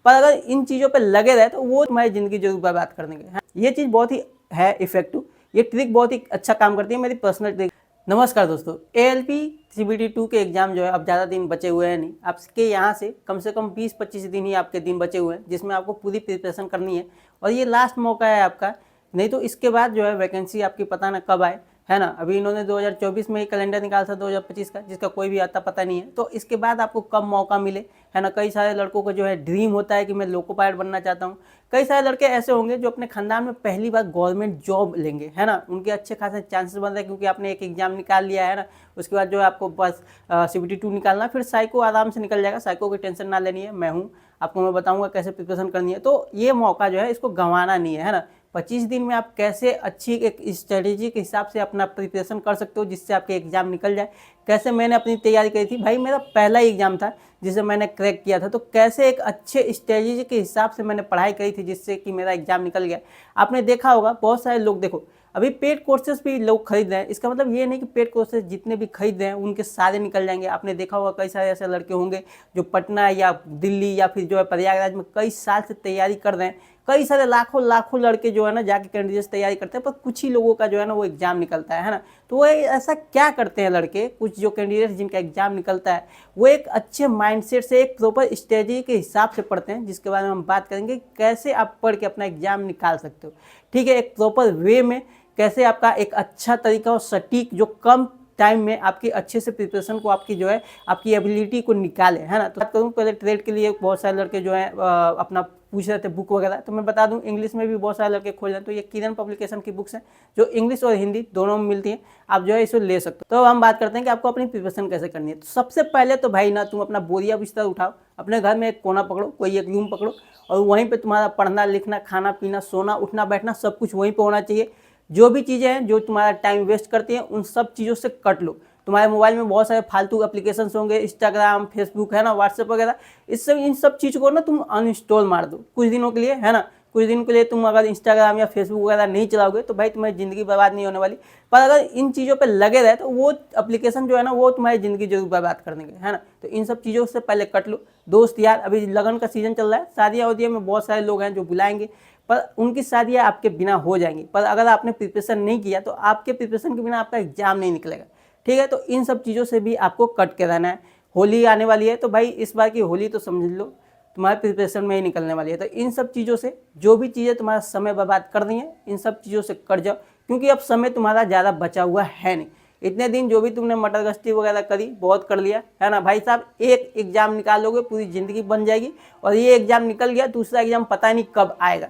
पर अगर इन चीज़ों पे लगे रहे तो वो तुम्हारी ज़िंदगी जरूर बर्बाद कर देंगे। ये चीज़ बहुत ही है इफेक्टिव, ये ट्रिक बहुत ही अच्छा काम करती है, मेरी पर्सनल ट्रिक। नमस्कार दोस्तों, ALP CBT 2 के एग्जाम जो है अब ज़्यादा दिन बचे हुए हैं नहीं। आपके यहाँ से कम 20-25 दिन ही आपके दिन बचे हुए हैं जिसमें आपको पूरी प्रिपरेशन करनी है और ये लास्ट मौका है आपका। नहीं तो इसके बाद जो है वैकेंसी आपकी पता ना कब आए, है ना। अभी इन्होंने 2024 में ही कैलेंडर निकाला था 2025 का, जिसका कोई भी आता पता नहीं है। तो इसके बाद आपको कब मौका मिले, है ना। कई सारे लड़कों को जो है ड्रीम होता है कि मैं लोको पायलट बनना चाहता हूँ। कई सारे लड़के ऐसे होंगे जो अपने खानदान में पहली बार गवर्नमेंट जॉब लेंगे, है ना। उनके अच्छे खासे चांसेस बन रहे हैं क्योंकि आपने एक एग्जाम निकाल लिया है ना। उसके बाद जो है आपको बस CBT 2 निकालना, फिर साइको आराम से निकल जाएगा। साइको की टेंशन ना लेनी है, मैं हूँ, आपको मैं बताऊँगा कैसे प्रिपरेशन करनी है। तो ये मौका जो है इसको गंवाना नहीं है ना। 25 दिन में आप कैसे अच्छी एक स्ट्रेटेजी के हिसाब से अपना प्रिपरेशन कर सकते हो जिससे आपके एग्जाम निकल जाए। कैसे मैंने अपनी तैयारी करी थी भाई, मेरा पहला ही एग्जाम था जिसे मैंने क्रैक किया था। तो कैसे एक अच्छे स्ट्रेटेजी के हिसाब से मैंने पढ़ाई करी थी जिससे कि मेरा एग्जाम निकल गया। आपने देखा होगा बहुत सारे लोग, देखो अभी पेड कोर्सेज भी लोग खरीद रहे हैं। इसका मतलब ये नहीं कि पेड कोर्सेज जितने भी खरीद रहे हैं उनके सारे निकल जाएंगे। आपने देखा होगा कई सारे ऐसे लड़के होंगे जो पटना या दिल्ली या फिर जो है प्रयागराज में कई साल से तैयारी कर रहे हैं। कई सारे लाखों लड़के जो है ना जाके कैंडिडेट्स तैयारी करते हैं, पर कुछ ही लोगों का जो है ना वो एग्जाम निकलता है ना। तो वो ऐसा क्या करते हैं लड़के, कुछ जो कैंडिडेट्स जिनका एग्जाम निकलता है वो एक अच्छे माइंडसेट से एक प्रॉपर स्ट्रेटजी के हिसाब से पढ़ते हैं, जिसके बारे में हम बात करेंगे कैसे आप पढ़ के अपना एग्जाम निकाल सकते हो। ठीक है, एक प्रॉपर वे में कैसे आपका एक अच्छा तरीका और सटीक जो कम टाइम में आपकी अच्छे से प्रिपरेशन को आपकी जो है आपकी एबिलिटी को निकाले, है ना। तो बात करूँ पहले ट्रेड के लिए बहुत सारे लड़के जो है अपना पूछ रहे थे बुक वगैरह, तो मैं बता दूं इंग्लिश में भी बहुत सारे लड़के खोज रहे हैं। तो ये किरण पब्लिकेशन की बुक्स हैं जो इंग्लिश और हिंदी दोनों में मिलती हैं, आप जो है इसे ले सकते हो। तो हम बात करते हैं कि आपको अपनी प्रिपरेशन कैसे करनी है। तो सबसे पहले तो भाई ना तुम अपना बोरिया बिस्तर उठाओ, अपने घर में एक कोना पकड़ो, कोई एक रूम पकड़ो और वहीं पर तुम्हारा पढ़ना लिखना खाना पीना सोना उठना बैठना सब कुछ वहीं पर होना चाहिए। जो भी चीज़ें हैं जो तुम्हारा टाइम वेस्ट करती हैं उन सब चीज़ों से कट लो। तुम्हारे मोबाइल में बहुत सारे फालतू एप्लीकेशन होंगे, इंस्टाग्राम फेसबुक, है ना, व्हाट्सएप वगैरह, इससे इन सब चीज़ को ना तुम अनइंस्टॉल मार दो कुछ दिनों के लिए, है ना। कुछ दिन के लिए तुम अगर इंस्टाग्राम या फेसबुक वगैरह नहीं चलाओगे तो भाई तुम्हारी ज़िंदगी बर्बाद नहीं होने वाली। पर अगर इन चीज़ों पे लगे रहे तो वो एप्लीकेशन जो है ना वो तुम्हारी ज़िंदगी जरूर बर्बाद कर देंगे, है ना। तो इन सब चीज़ों से पहले कट लो। दोस्त यार, अभी लगन का सीज़न चल रहा है, शादियाँ वादियाँ में बहुत सारे लोग हैं जो बुलाएंगे, पर उनकी शादियाँ आपके बिना हो जाएंगी। पर अगर आपने प्रिपरेशन नहीं किया तो आपके प्रिपरेशन के बिना आपका एग्जाम नहीं निकलेगा। ठीक है, तो इन सब चीज़ों से भी आपको कट के रहना है। होली आने वाली है तो भाई इस बार की होली तो समझ लो तुम्हारे प्रिपरेशन में ही निकलने वाली है। तो इन सब चीज़ों से जो भी चीज़ें तुम्हारा समय बर्बाद कर रही हैं इन सब चीज़ों से कट जाओ, क्योंकि अब समय तुम्हारा ज़्यादा बचा हुआ है नहीं। इतने दिन जो भी तुमने मटर गश्ती वगैरह करी बहुत कर लिया, है ना भाई साहब। एक एग्जाम निकाल लोगे पूरी ज़िंदगी बन जाएगी, और ये एग्जाम निकल गया दूसरा एग्जाम पता नहीं कब आएगा।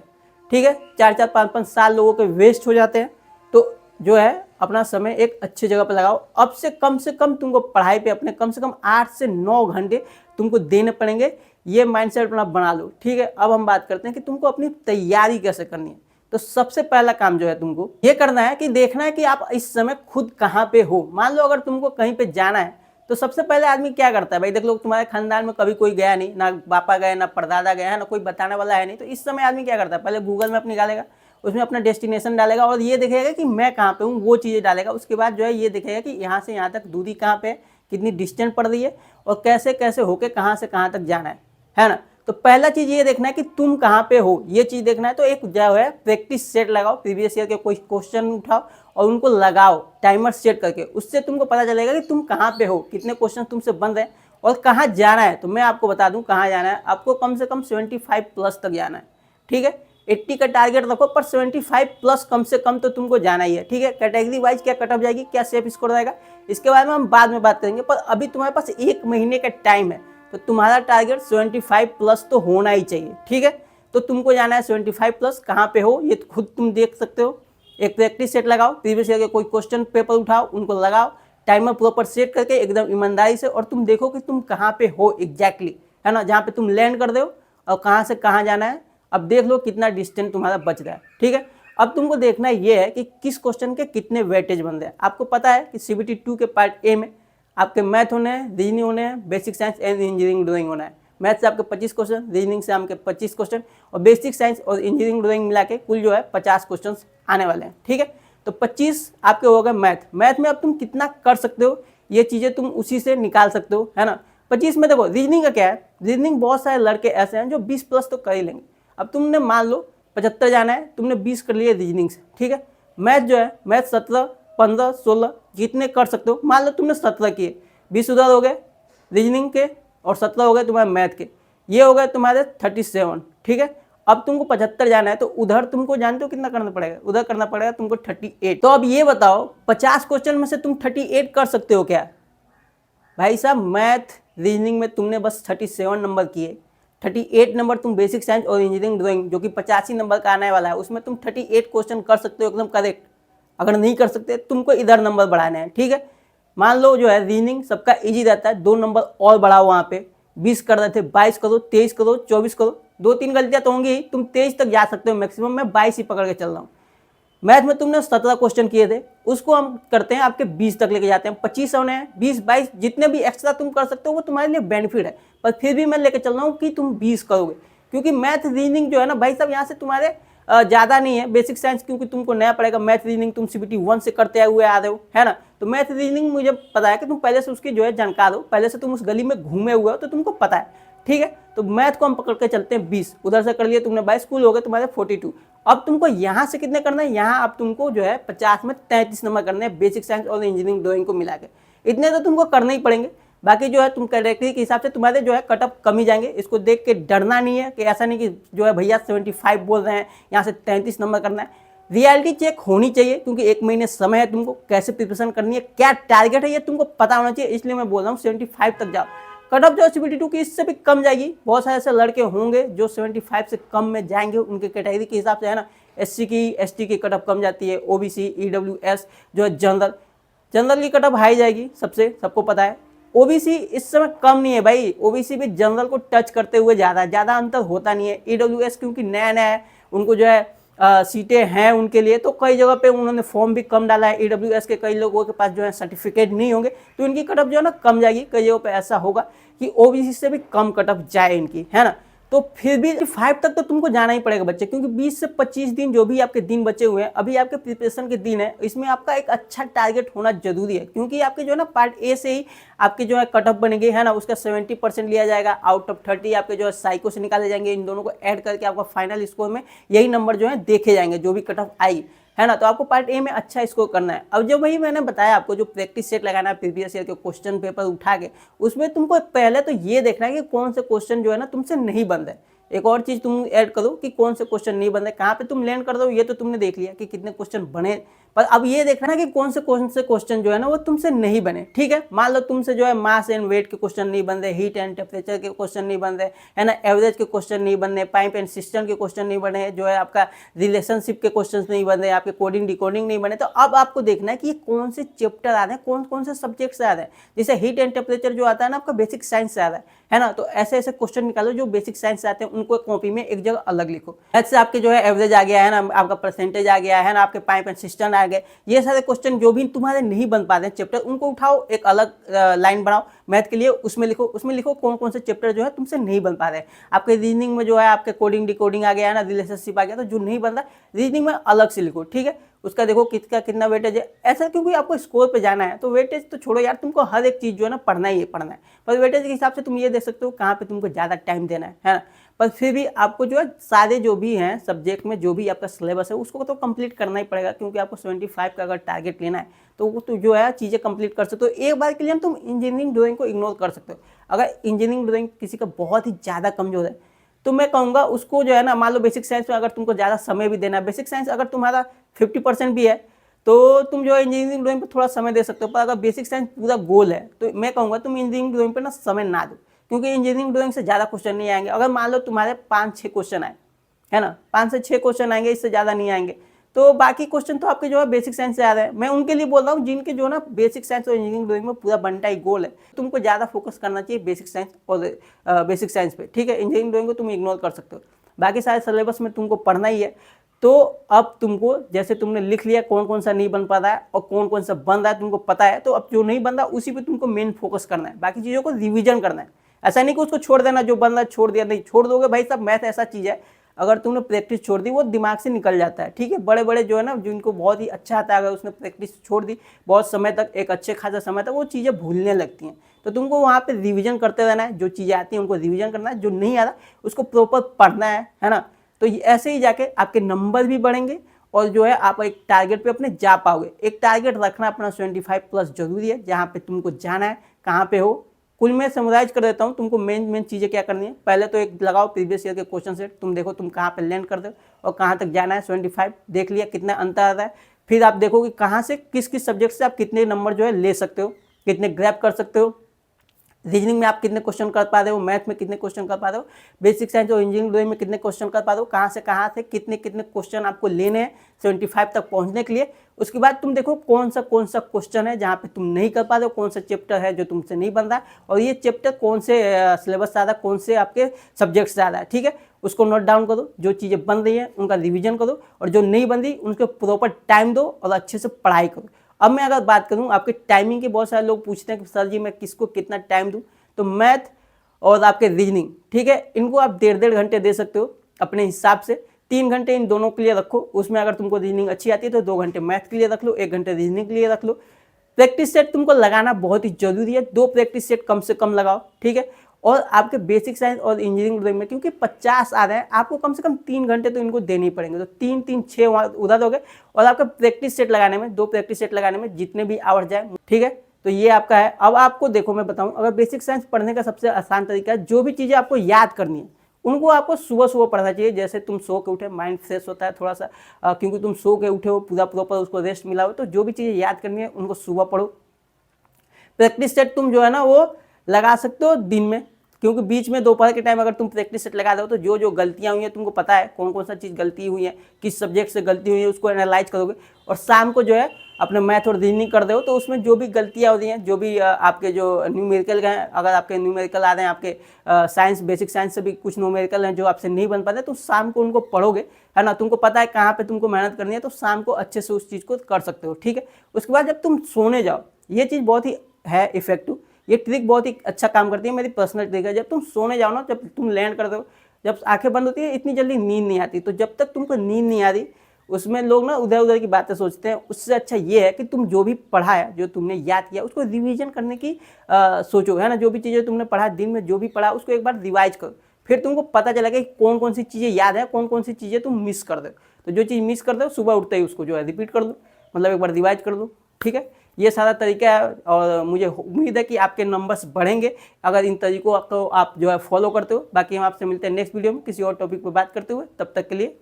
ठीक है, 4-4 5-5 साल लोगों के वेस्ट हो जाते हैं। तो जो है अपना समय एक अच्छी जगह पर लगाओ। अब से कम तुमको पढ़ाई पे अपने कम से कम 8 से 9 घंटे तुमको देने पड़ेंगे। ये माइंडसेट अपना बना लो। ठीक है, अब हम बात करते हैं कि तुमको अपनी तैयारी कैसे करनी है। तो सबसे पहला काम जो है तुमको ये करना है कि देखना है कि आप इस समय खुद कहाँ पे हो। मान लो अगर तुमको कहीं पे जाना है तो सबसे पहले आदमी क्या करता है भाई, देख लो तुम्हारे खानदान में कभी कोई गया नहीं, ना पापा गए ना परदादा गया है, ना कोई बताने वाला है नहीं। तो इस समय आदमी क्या करता है, पहले गूगल मैप निकालेगा, उसमें अपना डेस्टिनेशन डालेगा और ये देखेगा कि मैं कहाँ पे हूँ, वो चीज़ें डालेगा। उसके बाद जो है ये देखेगा कि यहाँ से यहाँ तक दूरी कहाँ पे है, कितनी डिस्टेंस पड़ रही है और कैसे कैसे होके कहाँ से कहाँ तक जाना है ना। तो पहला चीज़ ये देखना है कि तुम कहाँ पे हो, ये चीज़ देखना है। तो एक जो है प्रैक्टिस सेट लगाओ, प्रीवियस ईयर के कोई क्वेश्चन उठाओ और उनको लगाओ टाइमर सेट करके। उससे तुमको पता चलेगा कि तुम कहाँ पे हो, कितने क्वेश्चन तुमसे बन रहे हैं और कहाँ जाना है। तो मैं आपको बता दूं कहाँ जाना है, आपको कम से कम 75 प्लस तक जाना है। ठीक है, 80 का टारगेट रखो पर 75 प्लस कम से कम तो तुमको जाना ही है। ठीक है, कैटेगरी वाइज क्या कट ऑफ जाएगी, क्या सेफ स्कोर रहेगा, इसके बारे में हम बाद में बात करेंगे। पर अभी तुम्हारे पास 1 महीने का टाइम है, तो तुम्हारा टारगेट 75 प्लस तो होना ही चाहिए। ठीक है, तो तुमको जाना है 75 प्लस। कहाँ पे हो ये खुद तुम देख सकते हो। एक प्रैक्टिस सेट लगाओ, प्रीवियस ईयर के कोई क्वेश्चन पेपर उठाओ, उनको लगाओ टाइमर प्रॉपर सेट करके एकदम ईमानदारी से, और तुम देखो कि तुम कहाँ पे हो एग्जैक्टली, है ना, जहाँ पे तुम लैंड कर दो और कहाँ से कहाँ जाना है। अब देख लो कितना डिस्टेंस तुम्हारा बच रहा है। ठीक है, अब तुमको देखना ये है कि किस क्वेश्चन के कितने वेटेज बन रहे हैं। आपको पता है कि CBT 2 के पार्ट ए में आपके मैथ होने हैं, रीजनिंग होने हैं, basic science and engineering drawing होना है। मैथ से आपके 25 क्वेश्चन, रीजनिंग से आपके 25 क्वेश्चन और बेसिक साइंस और इंजीनियरिंग ड्राइंग मिला के कुल जो है 50 क्वेश्चन आने वाले हैं। ठीक है, तो 25 आपके हो गए मैथ में अब तुम कितना कर सकते हो ये चीज़ें तुम उसी से निकाल सकते हो, है ना। 25 में देखो रीजनिंग का क्या है, रीजनिंग बहुत सारे लड़के ऐसे हैं जो 20 प्लस तो कर ही लेंगे। अब तुमने मान लो 75 जाना है, तुमने 20 कर लिए रीजनिंग से, ठीक है। मैथ जो है, मैथ 17, 15, 16 जितने कर सकते हो, मान लो तुमने 17 किए, 20 उधर हो गए रीजनिंग के और 17 हो गए तुम्हारे मैथ के, ये हो गए तुम्हारे 37, ठीक है। अब तुमको 75 जाना है तो उधर तुमको जानते हो कितना करना पड़ेगा, उधर करना पड़ेगा तुमको 38। तो अब ये बताओ 50 क्वेश्चन में से तुम 38 कर सकते हो क्या? भाई साहब मैथ रीजनिंग में तुमने बस 37 नंबर किए, 38 नंबर तुम बेसिक साइंस और इंजीनियरिंग ड्राइंग जो कि 85 नंबर का आने वाला है उसमें तुम 38 क्वेश्चन कर सकते हो एकदम करेक्ट। अगर नहीं कर सकते तुमको इधर नंबर बढ़ाने हैं, ठीक है। मान लो जो है रीजनिंग सबका इजी रहता है, 2 नंबर और बढ़ाओ, वहाँ पे 20 कर रहे थे 22 करो, 23 करो, 24 करो, 2-3 गलतियां तो होंगी ही, तुम 23 तक जा सकते हो मैक्सिमम, मैं 22 ही पकड़ के चल रहा हूँ। मैथ में तुमने 17 क्वेश्चन किए थे, उसको हम करते हैं आपके 20 तक लेके जाते हैं, 25 होने हैं, 20-22 जितने भी एक्स्ट्रा तुम कर सकते हो वो तुम्हारे लिए बेनिफिट है, पर फिर भी मैं लेके चल रहा हूँ कि तुम 20 करोगे, क्योंकि मैथ रीजनिंग जो है ना भाई साहब यहाँ से तुम्हारे ज़्यादा नहीं है। बेसिक साइंस क्योंकि तुमको नया पड़ेगा, मैथ रीजनिंग तुम CBT 1 से करते हुए आ रहे हो, है ना। तो मैथ रीजनिंग मुझे पता है कि तुम पहले से उसकी जो है जानकार हो, पहले से तुम उस गली में घूमे हुए हो, तो तुमको पता है, ठीक है। तो मैथ को हम पकड़ के चलते हैं 20, उधर से कर लिए तुमने 22, कुल हो गए तुम्हारे 42। अब तुमको यहाँ से कितने करना है, यहाँ अब तुमको जो है 50 में 33 नंबर करने हैं बेसिक साइंस और इंजीनियरिंग ड्राइंग को मिला के, इतने तो तुमको करने ही पड़ेंगे। बाकी जो है तुम कैटेगरी के हिसाब से तुम्हारे जो है कटअप कम ही जाएंगे, इसको देख के डरना नहीं है कि ऐसा नहीं कि जो है भैया 75 बोल रहे हैं यहाँ से 33 नंबर करना है। रियलिटी चेक होनी चाहिए क्योंकि 1 महीने समय है, तुमको कैसे प्रिपरेशन करनी है, क्या टारगेट है ये तुमको पता होना चाहिए, इसलिए मैं बोल रहा हूँ 75 तक जाओ। कटअप जो CBT 2 की इससे भी कम जाएगी, बहुत सारे ऐसे लड़के होंगे जो 75 से कम में जाएंगे, उनके कैटेगरी के हिसाब से, है ना। SC की ST की कटअप कम जाती है, OBC EWS जो है जनरल की कटअप हाई जाएगी सबको पता है। OBC इस समय कम नहीं है भाई, OBC भी जनरल को टच करते हुए ज़्यादा अंतर होता नहीं है। EWS क्योंकि नया है, उनको जो है सीटें हैं उनके लिए, तो कई जगह पे उन्होंने फॉर्म भी कम डाला है। EWS के कई लोगों के पास जो है सर्टिफिकेट नहीं होंगे, तो इनकी कटअप जो है ना कम जाएगी। कई जगहों पे ऐसा होगा कि OBC से भी कम कटअप जाए इनकी, है ना। तो फिर भी 5 तक तो तुमको जाना ही पड़ेगा बच्चे, क्योंकि 20 से 25 दिन जो भी आपके दिन बचे हुए हैं, अभी आपके प्रिपरेशन के दिन है, इसमें आपका एक अच्छा टारगेट होना जरूरी है, क्योंकि आपके जो है ना पार्ट ए से ही आपके जो है कटअप बनेंगे, है ना। उसका 70% लिया जाएगा, आउट ऑफ 30 आपके जो है साइको से निकाले जाएंगे, इन दोनों को ऐड करके आपका फाइनल स्कोर में यही नंबर जो है देखे जाएंगे जो भी कटअप आई, है ना। तो आपको पार्ट ए में अच्छा स्कोर करना है। अब जो भाई मैंने बताया आपको जो प्रैक्टिस सेट लगाना है प्रीवियस ईयर के क्वेश्चन पेपर उठा के, उसमें तुमको पहले तो ये देखना है कि कौन से क्वेश्चन जो है ना तुमसे नहीं बन रहे। एक और चीज तुम ऐड करो कि कौन से क्वेश्चन नहीं बन रहे, कहाँ पे तुम लैंड कर दो, ये तो तुमने देख लिया कि कितने क्वेश्चन बने, पर अब ये देखना है कि कौन से क्वेश्चन जो है ना वो तुमसे नहीं बने, ठीक है। मान लो तुमसे जो है मास एंड वेट के क्वेश्चन नहीं बन रहे, हीट एंड टेम्परेचर के क्वेश्चन नहीं बन रहे, है ना, एवरेज के क्वेश्चन नहीं बन रहे, पाइप एंड सिस्टम के क्वेश्चन नहीं बने, जो है आपका रिलेशनशिप के क्वेश्चन नहीं बन रहे, आपके कोडिंग डिकोडिंग नहीं बने, तो अब आपको देखना है कि ये कौन से चैप्टर आ रहे हैं, कौन कौन से सब्जेक्ट से आ रहे हैं। जैसे हीट एंड टेम्परेचर जो आता है ना आपका बेसिक साइंस से आ रहा है ना। तो ऐसे ऐसे क्वेश्चन निकालो जो बेसिक साइंस से आते हैं, उनको कॉपी में एक जगह अलग लिखो। ऐसे आपके जो है एवरेज आ गया है ना, आपका परसेंटेज आ गया है ना, आपके पाइप एंड सिस्टम आ गए, ये सारे क्वेश्चन जो भी तुम्हारे नहीं बन पा रहे हैं चैप्टर, उनको उठाओ, एक अलग लाइन बनाओ मैथ के लिए, उसमें लिखो कौन कौन से चैप्टर जो है तुमसे नहीं बन पा रहे हैं। आपके रीजनिंग में जो है आपके कोडिंग डिकोडिंग आ गया है ना, रिलेशनशिप आ गया, तो जो नहीं बन रहा रीजनिंग में अलग से लिखो, ठीक है। उसका देखो कितना वेटेज है, ऐसा क्योंकि आपको स्कोर पे जाना है, तो वेटेज तो छोड़ो यार, तुमको हर एक चीज़ जो है ना पढ़ना ही है पढ़ना है, पर वेटेज के हिसाब से तुम ये देख सकते हो कहाँ पे तुमको ज़्यादा टाइम देना है ना। पर फिर भी आपको जो है सारे जो भी हैं सब्जेक्ट में जो भी आपका सिलेबस है उसको तो कंप्लीट करना ही पड़ेगा, क्योंकि आपको 75 का अगर टारगेट लेना है तो वो तो जो है चीज़ें कंप्लीट कर सकते हो। एक बार के लिए तुम इंजीनियरिंग ड्राइंग को इग्नोर कर सकते हो। अगर इंजीनियरिंग ड्राइंग किसी का बहुत ही ज़्यादा कमजोर है तो मैं कहूँगा उसको जो है ना, मान लो बेसिक साइंस में अगर तुमको ज़्यादा समय भी देना है, बेसिक साइंस अगर तुम्हारा 50% भी है तो तुम जो है इंजीनियरिंग ड्राइंग पर थोड़ा समय दे सकते हो। पर अगर बेसिक साइंस पूरा गोल है तो मैं कहूँगा तुम इंजीनियरिंग ड्राइंग पर ना समय ना दो, क्योंकि इंजीनियरिंग ड्राइंग से ज़्यादा क्वेश्चन नहीं आएंगे। अगर मान लो तुम्हारे 5-6 क्वेश्चन आए, है ना, 5 से 6 क्वेश्चन आएंगे, इससे ज़्यादा नहीं आएंगे, तो बाकी क्वेश्चन तो आपके जो है बेसिक साइंस से आ रहे हैं। मैं उनके लिए बोल रहा हूँ जिनके जो है ना बेसिक साइंस और इंजीनियरिंग ड्राइंग में पूरा बनता ही गोल है, तुमको ज़्यादा फोकस करना चाहिए बेसिक साइंस और बेसिक साइंस पे, ठीक है। इंजीनियरिंग ड्राइंग को तुम इग्नोर कर सकते हो, बाकी सारे सिलेबस में तुमको पढ़ना ही है। तो अब तुमको जैसे तुमने लिख लिया कौन कौन सा नहीं बन पा रहा है और कौन कौन सा बन रहा है तुमको पता है, तो अब जो नहीं बन रहा उसी पे तुमको मेन फोकस करना है, बाकी चीज़ों को रिविजन करना है। ऐसा नहीं कि उसको छोड़ देना, जो बन रहा है छोड़ दिया, नहीं छोड़ दोगे भाई साहब। मैथ ऐसा चीज़ है, अगर तुमने प्रैक्टिस छोड़ दी वो दिमाग से निकल जाता है, ठीक है। बड़े बड़े जो है ना, जिनको बहुत ही अच्छा आता है, अगर उसने प्रैक्टिस छोड़ दी बहुत समय तक, एक अच्छे खासा समय तक, वो चीज़ें भूलने लगती हैं। तो तुमको वहाँ पे रिवीजन करते रहना है, जो चीज़ें आती हैं उनको रिवीजन करना है, जो नहीं आ रहा उसको प्रॉपर पढ़ना है ना। तो ऐसे ही जाके आपके नंबर भी बढ़ेंगे और जो है आप एक टारगेट पे अपने जा पाओगे। एक टारगेट रखना अपना 75 प्लस जरूरी है, जहाँ पे तुमको जाना है, कहाँ पे हो। कुल मैं समराइज कर देता हूँ तुमको मेन चीज़ें क्या करनी है। पहले तो एक लगाओ प्रीवियस ईयर के क्वेश्चन सेट, तुम देखो तुम कहाँ पे लैंड कर दो और कहाँ तक जाना है। 75 देख लिया कितना अंतर आता है। फिर आप देखो कि कहाँ से किस किस सब्जेक्ट से आप कितने नंबर जो है ले सकते हो, कितने ग्रैब कर सकते हो। रीजनिंग में आप कितने क्वेश्चन कर पा रहे हो, मैथ में कितने क्वेश्चन कर पा रहे हो, बेसिक साइंस और इंजीनियरिंग ड्राइंग में कितने क्वेश्चन कर पा रहे हो, कहाँ से कितने कितने क्वेश्चन आपको लेने हैं 75 तक पहुंचने के लिए। उसके बाद तुम देखो कौन सा क्वेश्चन है जहाँ पे तुम नहीं कर पा रहे हो, कौन सा चैप्टर है जो तुमसे नहीं बन रहा है, और ये चैप्टर कौन से सिलेबस से आ रहा है, कौन से आपके सब्जेक्ट से आ रहा है, ठीक है। उसको नोट डाउन करो, जो चीज़ें बन रही हैं उनका रिविजन करो, और जो नहीं बन रही उनको प्रॉपर टाइम दो और अच्छे से पढ़ाई करो। अब मैं अगर बात करूँ आपके टाइमिंग की, बहुत सारे लोग पूछते हैं कि सर जी मैं किसको कितना टाइम दूँ। तो मैथ और आपके रीजनिंग, ठीक है, इनको आप 1.5 घंटे दे सकते हो अपने हिसाब से। 3 घंटे इन दोनों के लिए रखो, उसमें अगर तुमको रीजनिंग अच्छी आती है तो 2 घंटे मैथ के लिए रख लो, 1 घंटे रीजनिंग के लिए रख लो। प्रैक्टिस सेट तुमको लगाना बहुत ही जरूरी है, 2 प्रैक्टिस सेट कम से कम लगाओ, ठीक है। और आपके बेसिक साइंस और इंजीनियरिंग ड्राइंग में क्योंकि 50 आ रहे हैं, आपको कम से कम 3 घंटे तो इनको देने ही पड़ेंगे। तो 3 3 6 उधर हो गए, और आपका प्रैक्टिस सेट लगाने में 2 प्रैक्टिस सेट लगाने में जितने भी आवर जाए, ठीक है। तो ये आपका है। अब आपको देखो मैं बताऊं, अगर बेसिक साइंस पढ़ने का सबसे आसान तरीका है, जो भी चीज़ें आपको याद करनी है उनको आपको सुबह सुबह पढ़ना चाहिए। जैसे तुम सो के उठे, माइंड फ्रेश होता है थोड़ा सा, क्योंकि तुम सो के उठे हो, पूरा प्रॉपर उसको रेस्ट मिला हो। तो जो भी चीज़ें याद करनी है उनको सुबह पढ़ो। प्रैक्टिस सेट तुम जो है ना वो लगा सकते हो दिन में, क्योंकि बीच में दोपहर के टाइम अगर तुम प्रैक्टिस सेट लगा दो तो जो जो गलतियां हुई हैं तुमको पता है, कौन कौन सा चीज़ गलती हुई है, किस सब्जेक्ट से गलती हुई है, उसको एनालाइज करोगे। और शाम को जो है अपने मैथ और रीजनिंग कर दो, तो उसमें जो भी गलतियां हो रही हैं, जो भी आपके जो न्यूमेरिकल हैं, अगर आपके न्यूमेरिकल आ रहे हैं, आपके साइंस बेसिक साइंस से भी कुछ न्यूमेरिकल हैं जो आपसे नहीं बन पाते, तो शाम को उनको पढ़ोगे, है ना। तुमको पता है कहाँ पे तुमको मेहनत करनी है, तो शाम को अच्छे से उस चीज़ को कर सकते हो, ठीक है। उसके बाद जब तुम सोने जाओ, ये चीज़ बहुत ही है इफेक्टिव, ये ट्रिक बहुत ही अच्छा काम करती है, मेरी पर्सनल ट्रिक है। जब तुम सोने जाओ ना, जब तुम लैंड करते हो, जब आंखें बंद होती है, इतनी जल्दी नींद नहीं आती। तो जब तक तुमको नींद नहीं आ रही, उसमें लोग ना उधर उधर की बातें सोचते हैं। उससे अच्छा ये है कि तुम जो भी पढ़ा है, जो तुमने याद किया, उसको रिवीजन करने की सोचो, है ना। जो भी चीज़ें तुमने पढ़ा दिन में, जो भी पढ़ा उसको एक बार रिवाइज करो, फिर तुमको पता चलेगा कि कौन कौन सी चीज़ें याद है, कौन कौन सी चीज़ें तुम मिस कर दो। तो जो चीज़ मिस कर दो, सुबह उठते ही उसको जो है रिपीट कर दो, मतलब एक बार रिवाइज कर दो, ठीक है। ये सारा तरीका है, और मुझे उम्मीद है कि आपके नंबर्स बढ़ेंगे अगर इन तरीकों को आप जो है फॉलो करते हो। बाकी हम आपसे मिलते हैं नेक्स्ट वीडियो में किसी और टॉपिक पर बात करते हुए। तब तक के लिए